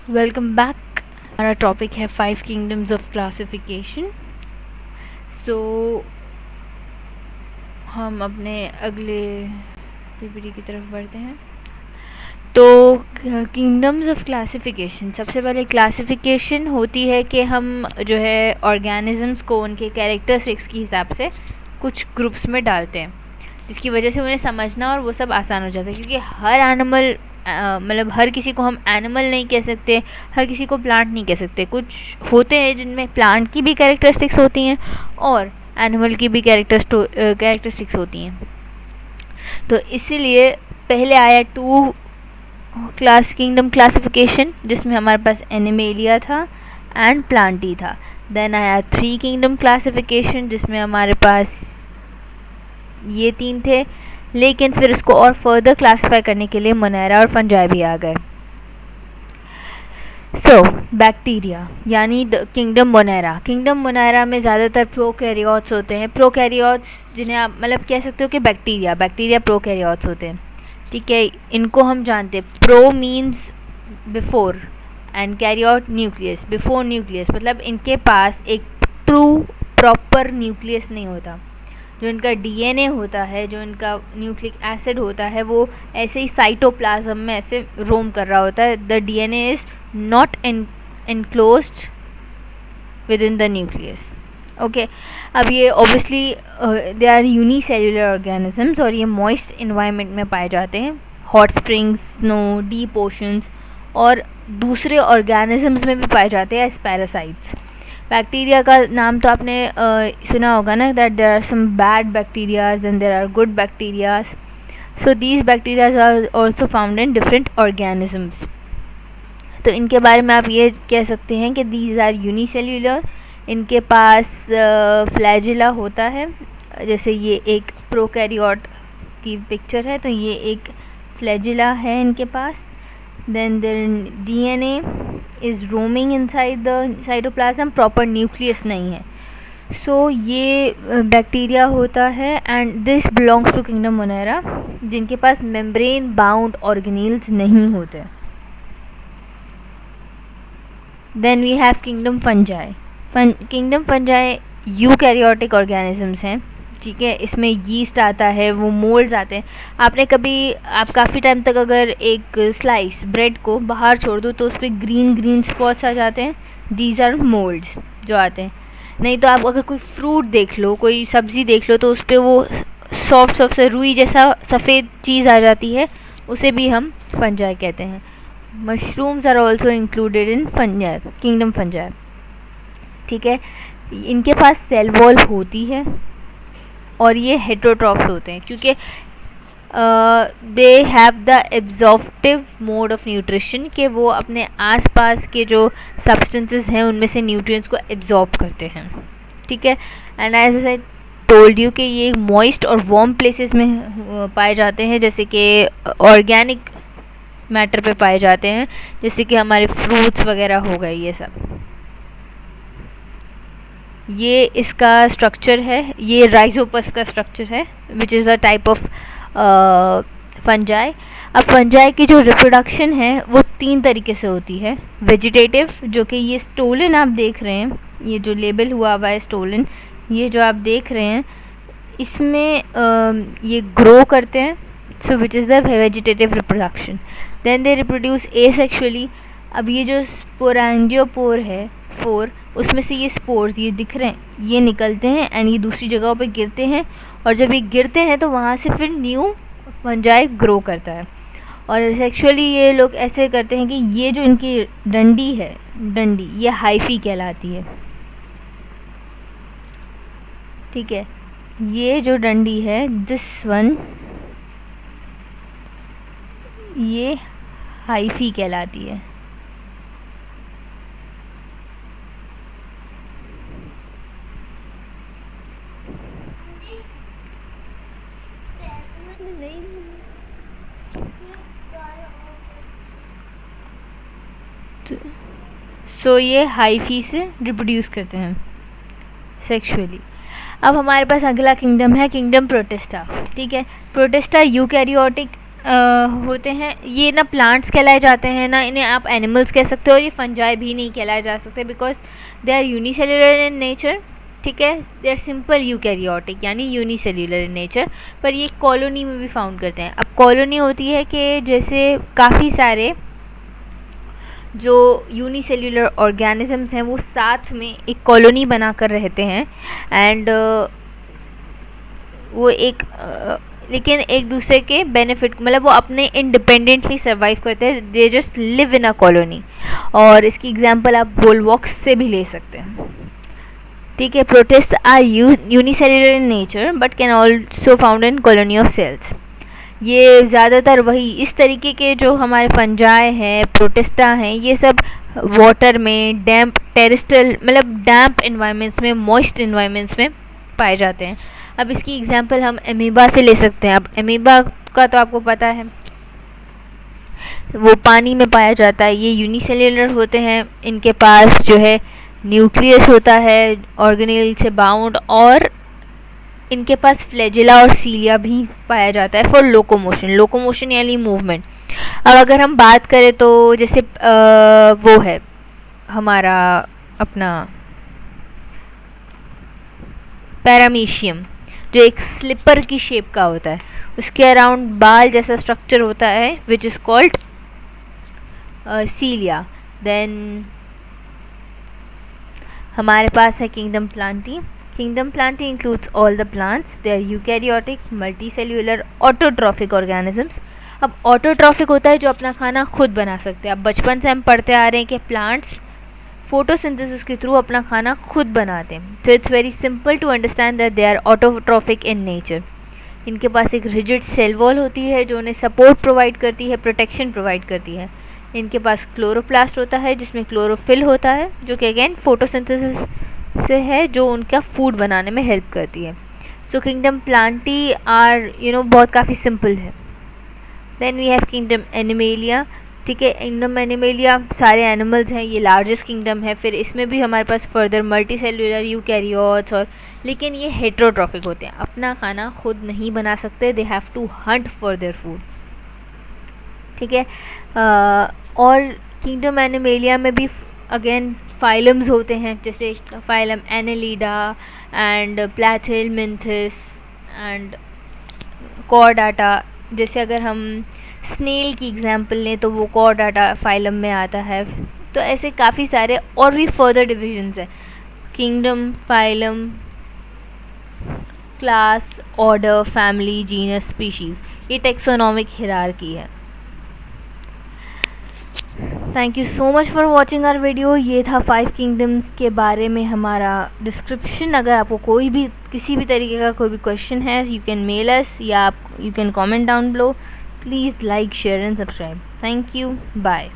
Welcome back. हमारा topic है 5 kingdoms of classification. सो हम अपने अगले पीपीटी की तरफ बढ़ते हैं। तो किंगडम्स ऑफ क्लासिफिकेशन, सबसे पहले क्लासिफिकेशन होती है कि हम जो है ऑर्गेनिजम्स को उनके कैरेक्टरिस्टिक्स के हिसाब से कुछ ग्रुप्स में डालते हैं, जिसकी वजह से उन्हें समझना और वो सब आसान हो जाता है। क्योंकि हर एनिमल मतलब हर किसी को हम एनिमल नहीं कह सकते, हर किसी को प्लांट नहीं कह सकते। कुछ होते हैं जिनमें प्लांट की भी कैरेक्टरिस्टिक्स होती हैं और एनिमल की भी कैरेक्टरिस्टिक्स होती हैं। तो इसीलिए पहले आया 2 किंगडम क्लासिफिकेशन, जिसमें हमारे पास एनिमेलिया था एंड प्लांटी था। देन आया 3 किंगडम क्लासिफिकेशन, जिसमें हमारे पास ये 3 थे। लेकिन फिर इसको और फर्दर क्लासिफाई करने के लिए मोनेरा और फंजाई भी आ गए। बैक्टीरिया यानी किंगडम मोनेरा में ज़्यादातर प्रोकैरियोट्स होते हैं। प्रोकैरियोट्स जिन्हें आप मतलब कह सकते हो कि बैक्टीरिया प्रोकैरियोट्स होते हैं। ठीक है, इनको हम जानते हैं। Pro means before and karyote nucleus, before nucleus, मतलब इनके पास एक ट्रू प्रॉपर न्यूक्लियस नहीं होता। जो इनका डीएनए होता है, जो इनका न्यूक्लिक एसिड होता है, वो ऐसे ही साइटोप्लाज्म में ऐसे रोम कर रहा होता है। The DNA is not enclosed within the nucleus. Okay, अब ये obviously they are unicellular organisms और ये मॉइस्ट इन्वायरमेंट में पाए जाते हैं। Hot springs, snow, deep oceans और दूसरे ऑर्गेनिजम्स में भी पाए जाते हैं एज पैरासाइट्स। बैक्टीरिया का नाम तो आपने सुना होगा ना, that there are some bad bacterias and there are good bacterias. So these bacterias are also found in different organisms. तो इनके बारे में आप ये कह सकते हैं कि दीज आर यूनिसेल्युलर। इनके पास फ्लैजिला होता है, जैसे ये एक प्रोकैरियोट की पिक्चर है, तो ये एक फ्लैजिला है इनके पास। Then there DNA is roaming inside the cytoplasm, proper nucleus नहीं है। सो ये बैक्टीरिया होता है and this belongs to kingdom Monera, जिनके पास मेम्ब्रेन बाउंड ऑर्गेनील्स नहीं होते। Then we have kingdom fungi. Kingdom fungi eukaryotic organisms हैं। ठीक है, इसमें यीस्ट आता है, वो मोल्ड्स आते हैं। आप काफ़ी टाइम तक अगर एक स्लाइस ब्रेड को बाहर छोड़ दो तो उस पर ग्रीन ग्रीन स्पॉट्स आ जाते हैं। दीज आर मोल्ड्स जो आते हैं। नहीं तो आप अगर कोई फ्रूट देख लो, कोई सब्ज़ी देख लो, तो उस पर वो सॉफ्ट सॉफ्ट से रुई जैसा सफ़ेद चीज़ आ जाती है, उसे भी हम फंजाई कहते हैं। Mushrooms are also included in fungi, kingdom fungi. ठीक है, इनके पास सेल वॉल होती है और ये हेटेरोट्रॉफ्स होते हैं, क्योंकि they have the absorptive mode of nutrition, कि वो अपने आसपास के जो सब्सटेंसेस हैं उनमें से न्यूट्रिएंट्स को एब्जॉर्ब करते हैं। ठीक है, and as I told you कि ये मॉइस्ट और वार्म प्लेसेस में पाए जाते हैं, जैसे कि ऑर्गेनिक मैटर पे पाए जाते हैं, जैसे कि हमारे फ्रूट्स वगैरह हो गए ये सब। ये इसका स्ट्रक्चर है, ये राइजोपस का स्ट्रक्चर है, which is a type of fungi. अब फंजाई की जो रिप्रोडक्शन है वो 3 तरीके से होती है। वेजिटेटिव, जो कि ये स्टोलन आप देख रहे हैं, ये जो लेबल हुआ हुआ है स्टोलन, ये जो आप देख रहे हैं, इसमें ये ग्रो करते हैं। So which is the vegetative reproduction. Then they reproduce asexually. अब ये जो स्पोरैंजियोपोर है 4, उसमें से ये स्पोर्स ये दिख रहे हैं, ये निकलते हैं एंड ये दूसरी जगहों पे गिरते हैं, और जब ये गिरते हैं तो वहाँ से फिर न्यू फंजाई ग्रो करता है। और सेक्सुअली ये लोग ऐसे करते हैं कि ये जो इनकी डंडी है, ये हाइफी कहलाती है। ठीक है, ये जो डंडी है, दिस वन, ये हाइफी कहलाती है। सो ये हाइफी से रिप्रोड्यूस करते हैं सेक्सुअली। अब हमारे पास अगला किंगडम है किंगडम प्रोटिस्टा। ठीक है, प्रोटिस्टा यूकैरियोटिक होते हैं, ये ना प्लांट्स कहलाए जाते हैं, ना इन्हें आप एनिमल्स कह सकते हो, और ये फंजाई भी नहीं कहलाए जा सकते because they are unicellular in nature. ठीक है, दे आर सिंपल यूकैरियोटिक यानी यूनिसेल्युलर इन नेचर, पर ये कॉलोनी में भी फाउंड करते हैं। अब कॉलोनी होती है कि जैसे काफ़ी सारे जो यूनिसेल्युलर ऑर्गेनिजम्स हैं वो साथ में एक कॉलोनी बनाकर रहते हैं, एंड वो एक लेकिन एक दूसरे के बेनिफिट, मतलब वो अपने इंडिपेंडेंटली सर्वाइव करते हैं, they just live in a colony. और इसकी एग्जांपल आप वोलवॉक्स से भी ले सकते हैं। ठीक है, protist are unicellular in nature but can also found in colony of cells. ये ज़्यादातर वही इस तरीके के जो हमारे फंजाई हैं, प्रोटिस्टा हैं, ये सब वाटर में, डैम्प टेरेस्ट्रियल मतलब डैम्प इन्वायरमेंट्स में, मॉइस्ट इन्वायरमेंट्स में पाए जाते हैं। अब इसकी एग्जांपल हम एमीबा से ले सकते हैं। अब एमीबा का तो आपको पता है वो पानी में पाया जाता है, ये यूनिसेल्युलर होते हैं, इनके पास जो है न्यूक्लियस होता है ऑर्गेनेल से बाउंड, और इनके पास फ्लैजिला और सीलिया भी पाया जाता है फॉर लोकोमोशन। लोकोमोशन यानी मूवमेंट। अब अगर हम बात करें तो जैसे वो है हमारा अपना पैरामीशियम, जो एक स्लिपर की शेप का होता है, उसके अराउंड बाल जैसा स्ट्रक्चर होता है which is called cilia. Then हमारे पास है kingdom plantae. Kingdom plantae includes all the plants, they are eukaryotic multicellular autotrophic organisms. अब ऑटोट्रॉफिक होता है जो अपना खाना खुद बना सकते हैं। अब बचपन से हम पढ़ते आ रहे हैं कि प्लांट्स फोटोसिंथेसिस के थ्रू अपना खाना खुद बनाते हैं, तो it's very simple to understand that they are autotrophic in nature. इनके पास एक रिजिड सेल वॉल होती है जो उन्हें सपोर्ट प्रोवाइड करती है, प्रोटेक्शन प्रोवाइड करती है। इनके पास क्लोरोप्लास्ट होता है जिसमें क्लोरोफिल होता है, जो कि अगेन फोटोसिंथेसिस से है, जो उनका फूड बनाने में हेल्प करती है। सो किंगडम प्लांटी आर बहुत काफ़ी सिंपल है। Then we have kingdom animalia. ठीक है, किंगडम एनिमेलिया सारे एनिमल्स हैं, ये लार्जेस्ट किंगडम है। फिर इसमें भी हमारे पास फर्दर मल्टी सेल्यूलर यूकैरियोट्स, और लेकिन ये हेट्रोट्रॉफिक होते हैं, अपना खाना खुद नहीं बना सकते, they have to hunt for their food. ठीक है, और किंगडम एनिमेलिया में भी अगेन फाइलम्स होते हैं, जैसे phylum Annelida and Platyhelminthes and Chordata. जैसे अगर हम स्नेल की एग्जांपल लें तो वो कॉर्डाटा फाइलम में आता है। तो ऐसे काफ़ी सारे और भी फर्दर डिविजन्स हैं, kingdom, phylum, class, order, family, genus, species. ये टेक्सोनॉमिक हिरार्की है। Thank you so much for watching our video. ये था 5 किंगडम्स के बारे में हमारा डिस्क्रिप्शन। अगर आपको कोई भी किसी भी तरीके का कोई भी क्वेश्चन है, यू कैन मेल अस या आप you can comment down below. Please like, share and subscribe. Thank you, bye.